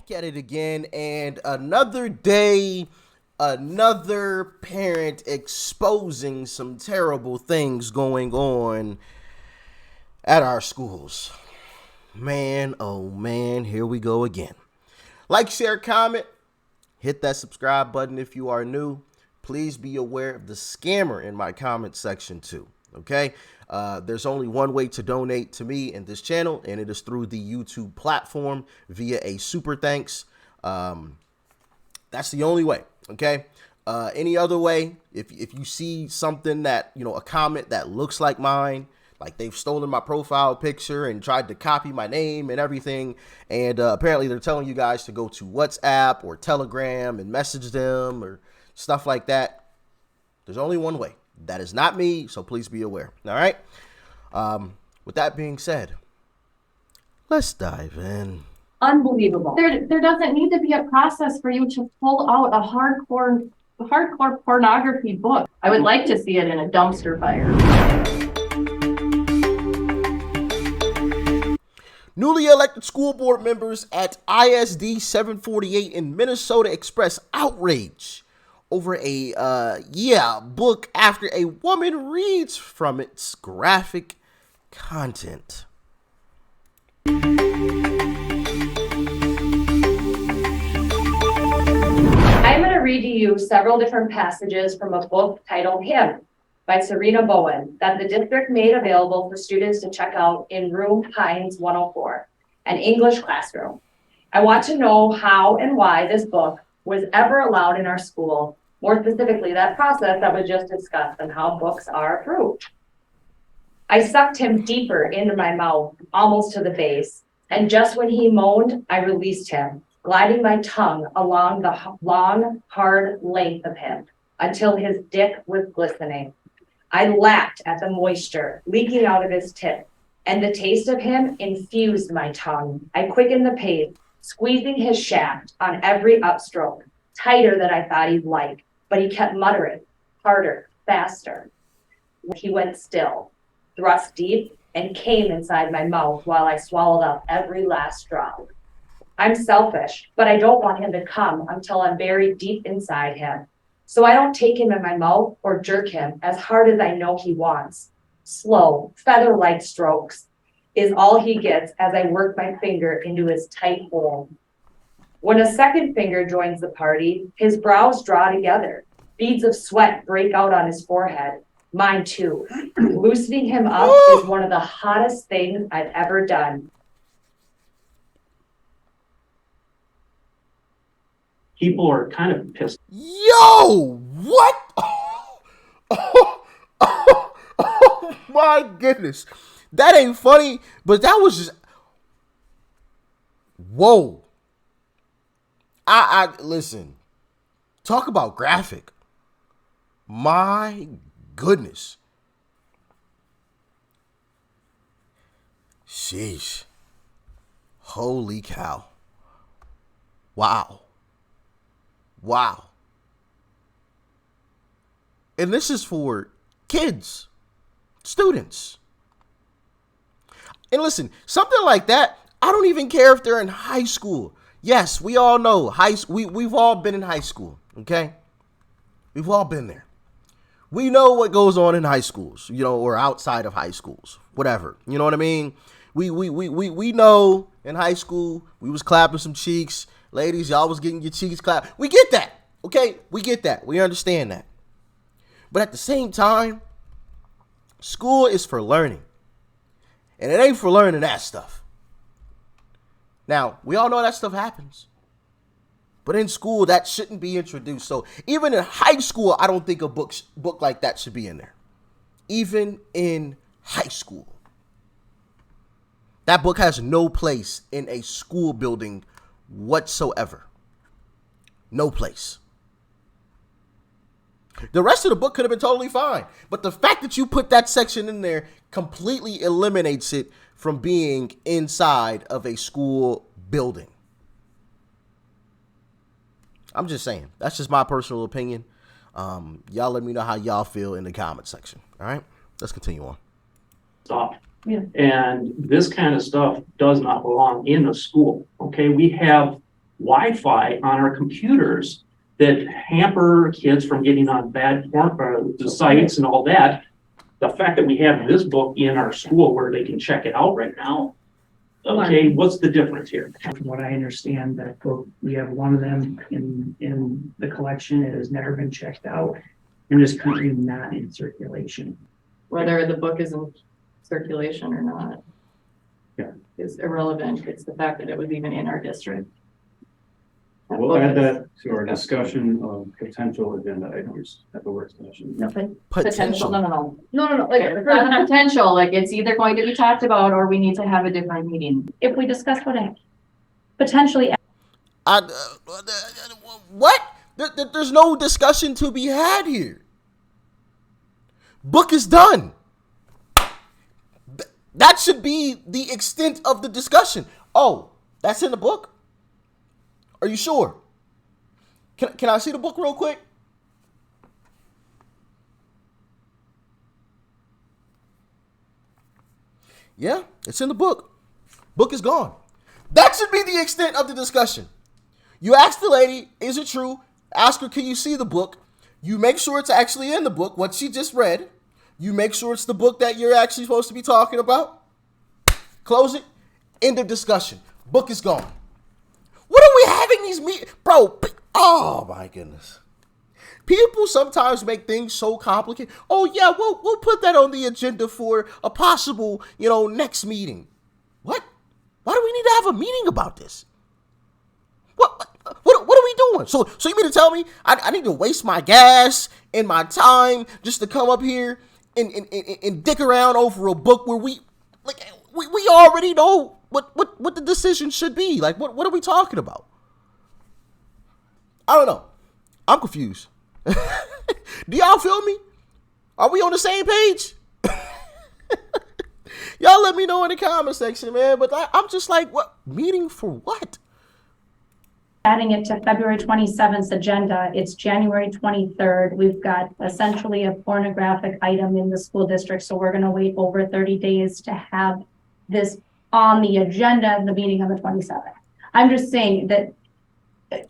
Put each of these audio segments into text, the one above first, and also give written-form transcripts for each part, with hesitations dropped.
back at it again, and another day, another parent exposing some terrible things going on at our schools. Man, oh man, here we go again. Like, share, comment, hit that subscribe button if you are new. Please be aware of the scammer in my comment section too, okay? There's only one way to donate to me and this channel, and it is through the YouTube platform via a super thanks. That's the only way, okay? Any other way, if you see something that, a comment that looks like mine, like they've stolen my profile picture and tried to copy my name and everything, and apparently they're telling you guys to go to WhatsApp or Telegram and message them or stuff like that, there's only one way. That is not me, so please be aware. All right? With that being said, let's dive in. Unbelievable. There doesn't need to be a process for you to pull out a hardcore pornography book. I would like to see it in a dumpster fire. Newly elected school board members at ISD 748 in Minnesota express outrage over a book after a woman reads from its graphic content. I'm going to read to you several different passages from a book titled Him by Serena Bowen that the district made available for students to check out in room Hines 104, an English classroom. I want to know how and why this book was ever allowed in our school, more specifically that process that was just discussed and how books are approved. I sucked him deeper into my mouth, almost to the base, and just when he moaned, I released him, gliding my tongue along the long, hard length of him until his dick was glistening. I lapped at the moisture leaking out of his tip, and the taste of him infused my tongue. I quickened the pace, squeezing his shaft on every upstroke, tighter than I thought he'd like, but he kept muttering, harder, faster. He went still, thrust deep, and came inside my mouth while I swallowed up every last drop. I'm selfish, but I don't want him to come until I'm buried deep inside him. So I don't take him in my mouth or jerk him as hard as I know he wants. Slow, feather-like strokes is all he gets as I work my finger into his tight hole. When a second finger joins the party, his brows draw together. Beads of sweat break out on his forehead. Mine too. Loosening him up is one of the hottest things I've ever done. People are kind of pissed. Yo, what? Oh my goodness. That ain't funny, but that was just, whoa. I listen, talk about graphic. My goodness. Sheesh. Holy cow. Wow. Wow. And this is for kids, students. And listen, something like that, I don't even care if they're in high school. Yes, we all know we've all been in high school, okay? We've all been there. We know what goes on in high schools, or outside of high schools, whatever. You know what I mean? We know in high school we was clapping some cheeks. Ladies, y'all was getting your cheeks clapped. We get that, okay? We get that. We understand that. But at the same time, school is for learning. And it ain't for learning that stuff. Now, we all know that stuff happens. But in school, that shouldn't be introduced. So even in high school, I don't think a book like that should be in there. Even in high school. That book has no place in a school building whatsoever. No place. The rest of the book could have been totally fine. But the fact that you put that section in there completely eliminates it from being inside of a school building. I'm just saying. That's just my personal opinion. Y'all let me know how y'all feel in the comment section. All right? Let's continue on. Stop. Yeah. And this kind of stuff does not belong in a school. Okay, we have Wi-Fi on our computers that hamper kids from getting on bad sites and all that. The fact that we have this book in our school where they can check it out right now. Okay, what's the difference here? From what I understand, that book, we have one of them in the collection. It has never been checked out and is currently not in circulation. Whether the book is in circulation or not. Yeah. Is irrelevant. It's the fact that it was even in our district. That We'll book add is that to our discussion of potential agenda items at the work session. Potential, Potential. no, like, it's not a potential, like, it's either going to be talked about or we need to have a different meeting. If we discuss what I potentially, What? There's no discussion to be had here. Book is done. That should be the extent of the discussion. Oh, that's in the book? Are you sure? Can I see the book real quick? Yeah, it's in the book. Book is gone. That should be the extent of the discussion. You ask the lady, is it true? Ask her, can you see the book? You make sure it's actually in the book, what she just read. You make sure it's the book that you're actually supposed to be talking about. Close it. End of discussion. Book is gone. What are we having these meetings? Bro, oh my goodness. People sometimes make things so complicated. Oh yeah, we'll put that on the agenda for a possible, next meeting. What? Why do we need to have a meeting about this? What are we doing? So you mean to tell me I need to waste my gas and my time just to come up here and dick around over a book where we already know what the decision should be? Like, what are we talking about? I don't know. I'm confused. Do y'all feel me? Are we on the same page? Y'all let me know in the comment section, man. But I'm just like, what? Meeting for what? Adding it to February 27th agenda, it's January 23rd. We've got essentially a pornographic item in the school district. So we're going to wait over 30 days to have this on the agenda of the meeting on the 27th. I'm just saying that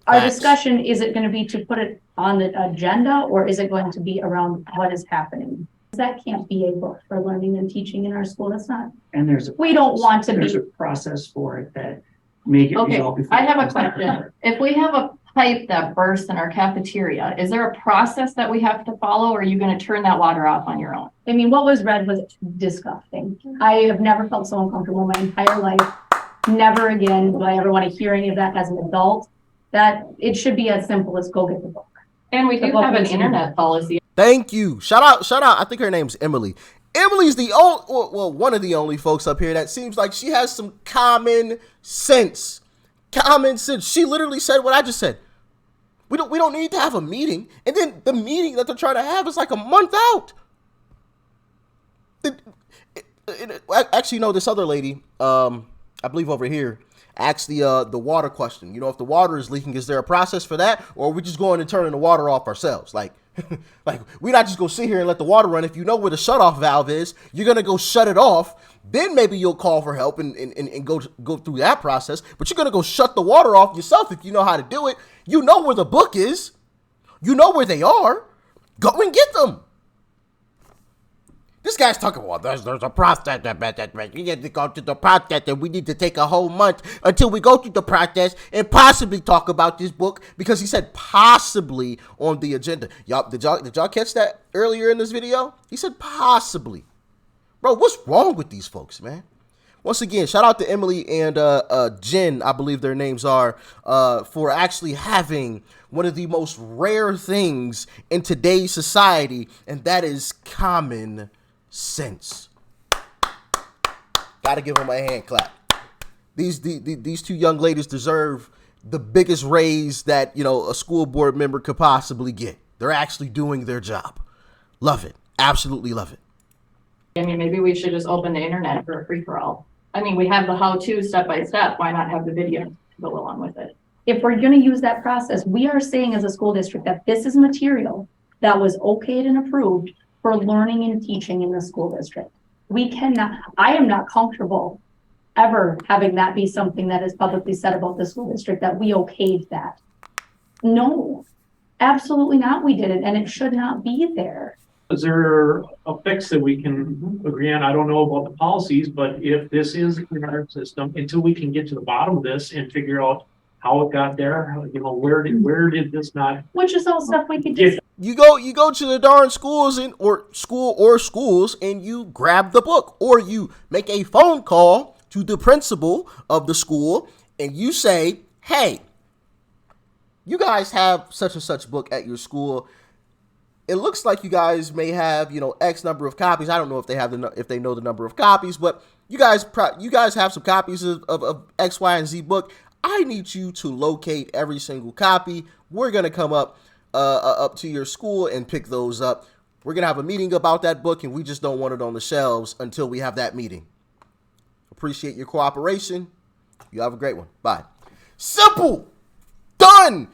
our Facts. discussion, is it going to be to put it on the agenda, or is it going to be around what is happening? That can't be a book for learning and teaching in our school. That's not, And there's we don't want to there's be. a process for it that make it Okay, resolved before. I have a question. If we have a pipe that bursts in our cafeteria, is there a process that we have to follow, or are you gonna turn that water off on your own? I mean, what was read was disgusting. I have never felt so uncomfortable in my entire life. Never again will I ever want to hear any of that as an adult. That it should be as simple as go get the book. And we do have an internet policy. Thank you. Shout out. I think her name's Emily. Emily's the only, one of the only folks up here that seems like she has some common sense. Common sense. She literally said what I just said. We don't need to have a meeting. And then the meeting that they're trying to have is like a month out. Actually, no, this other lady, I believe over here, asked the water question. If the water is leaking, is there a process for that? Or are we just going and turning the water off ourselves? Like we're not just going to sit here and let the water run. If you know where the shutoff valve is, you're going to go shut it off. Then maybe you'll call for help and go through that process. But you're going to go shut the water off yourself if you know how to do it. You know where the book is. You know where they are. Go and get them. This guy's talking about there's a process that we need to go through the process, and we need to take a whole month until we go through the process and possibly talk about this book, because he said possibly on the agenda. Did y'all catch that earlier in this video? He said possibly. Bro, what's wrong with these folks, man? Once again, shout out to Emily and Jen, I believe their names are, for actually having one of the most rare things in today's society, and that is common sense. Gotta give them a hand clap. These two young ladies deserve the biggest raise that a school board member could possibly get. They're actually doing their job. Love it. Absolutely love it. I mean, maybe we should just open the internet for a free-for-all. I mean, we have the how-to step-by-step. Why not have the video to go along with it? If we're going to use that process, we are saying as a school district that this is material that was okayed and approved for learning and teaching in the school district. We cannot, I am not comfortable ever having that be something that is publicly said about the school district, that we okayed that. No, absolutely not. We didn't, and it should not be there. Is there a fix that we can agree on? I don't know about the policies, but if this is in our system, until we can get to the bottom of this and figure out how it got there, you know, where did this not? Which is all stuff we could just. You go to the darn schools or schools and you grab the book, or you make a phone call to the principal of the school and you say, hey, you guys have such and such book at your school. It looks like you guys may have, you know, X number of copies. I don't know if they have if they know the number of copies, but you guys have some copies of X, Y, and Z book. I need you to locate every single copy. We're gonna come up to your school and pick those up. We're gonna have a meeting about that book, and we just don't want it on the shelves until we have that meeting. Appreciate your cooperation. You have a great one. Bye. Simple. Done.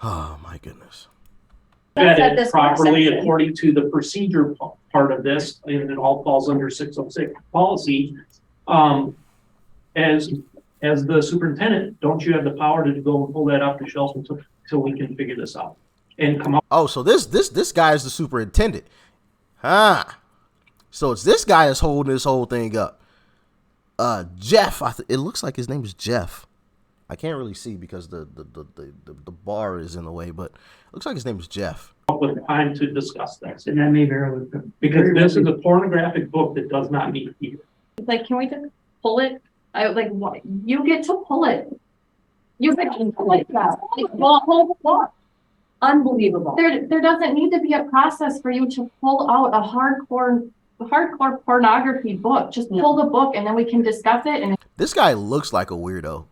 Oh my goodness. Vetted properly according to the procedure part of this, and it all falls under 606 policy. As the superintendent, don't you have the power to go and pull that off the shelf until we can figure this out and come up? Oh, so this guy is the superintendent. So it's this guy that's holding this whole thing up. Jeff, it looks like his name is Jeff. I can't really see because the bar is in the way, but it looks like his name is Jeff. With time to discuss this, And that may vary because this is a pornographic book that does not need here. Like, can we just pull it? What? You get to pull it. You get to pull it. Well, Unbelievable. there doesn't need to be a process for you to pull out a hardcore pornography book. Just pull the book and then we can discuss it. And This guy looks like a weirdo.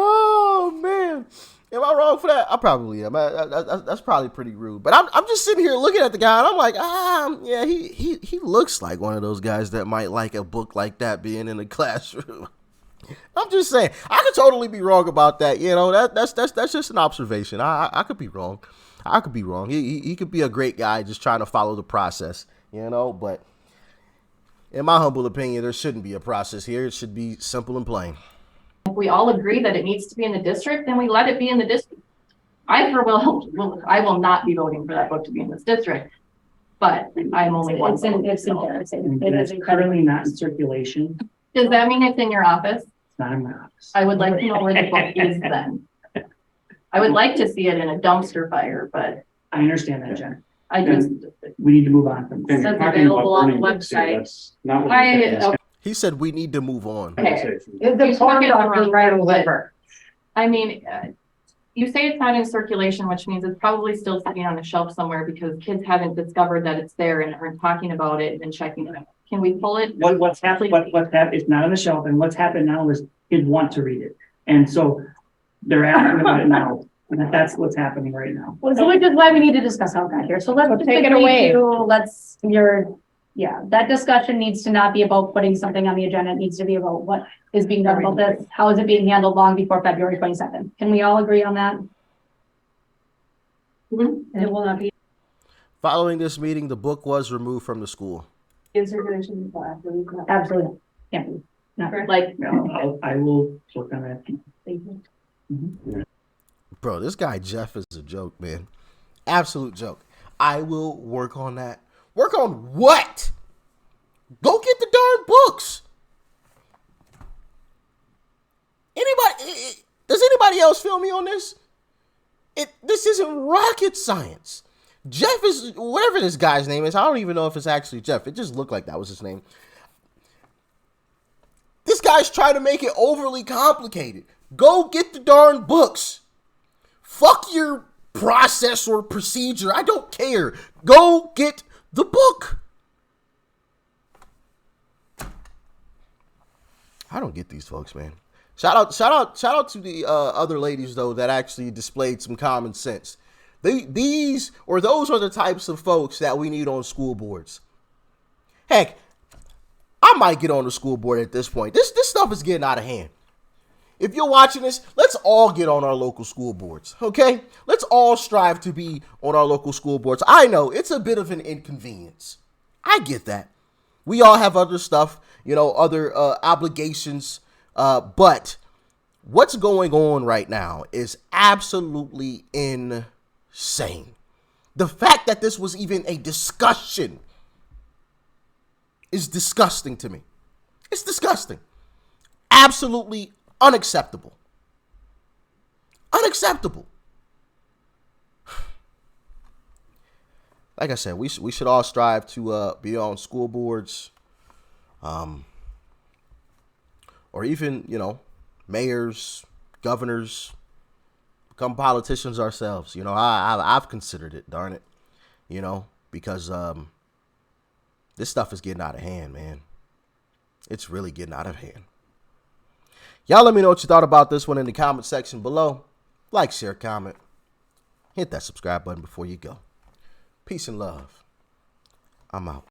Oh man, am I wrong for that? I probably am. That's probably pretty rude. But I'm just sitting here looking at the guy, and I'm like, yeah, he looks like one of those guys that might like a book like that being in the classroom. I'm just saying, I could totally be wrong about that. You know, that's just an observation. I could be wrong. I could be wrong. He could be a great guy just trying to follow the process, you know, but in my humble opinion, there shouldn't be a process here. It should be simple and plain. if we all agree that it needs to be in the district, then we let it be in the district. I will not be voting for that book to be in this district, but I'm only one. It's embarrassing. It It's is currently not in circulation. It's Does that mean it's in your office? not in my office. I would like to know where the book is then. I would like to see it in a dumpster fire, but I understand that, Jen. I just, We need to move on from And this. you're That's talking about available on the burning books here. website. That's not what I, we're saying. He said we need to move on. Okay. The pornography right over. I mean, you say it's not in circulation, which means it's probably still sitting on a shelf somewhere because kids haven't discovered that it's there and aren't talking about it and checking it out. Can we pull it? What's happened, it's not on the shelf, and what's happened now is kids want to read it. And so they're asking about it now, and that's what's happening right now. Well, so which is why we need to discuss how it got here. So let's just take it agree away. that discussion needs to not be about putting something on the agenda. It needs to be about what is being done about this. How is it being handled long before February 22nd? Can we all agree on that? Mhm. And it will not be. Following this meeting, the book was removed from the school. In circulation. Absolutely. Can't be. Not right. Like, No, I will work on that. Thank you. Bro, this guy Jeff is a joke, man. Absolute joke. I will work on that. Work on what? Go get the darn books. Does anybody else feel me on this? This isn't rocket science. Jeff is, whatever this guy's name is, I don't even know if it's actually Jeff. It just looked like that was his name. This guy's trying to make it overly complicated. Go get the darn books. Fuck your process or procedure. I don't care. Go get the book. I don't get these folks, man. Shout out to the other ladies though that actually displayed some common sense. Those are the types of folks that we need on school boards. Heck, I might get on the school board at this point. This stuff is getting out of hand. if you're watching this, let's all get on our local school boards, okay? Let's all strive to be on our local school boards. I know it's a bit of an inconvenience. I get that. We all have other stuff, other obligations, but what's going on right now is absolutely insane. The fact that this was even a discussion is disgusting to me. It's disgusting. Absolutely unacceptable. Unacceptable. Like I said, we should all strive to be on school boards, or even, mayors, governors, become politicians ourselves. I've considered it, darn it, because this stuff is getting out of hand, man. It's really getting out of hand. Y'all let me know what you thought about this one in the comment section below. Like, share, comment. Hit that subscribe button before you go. Peace and love. I'm out.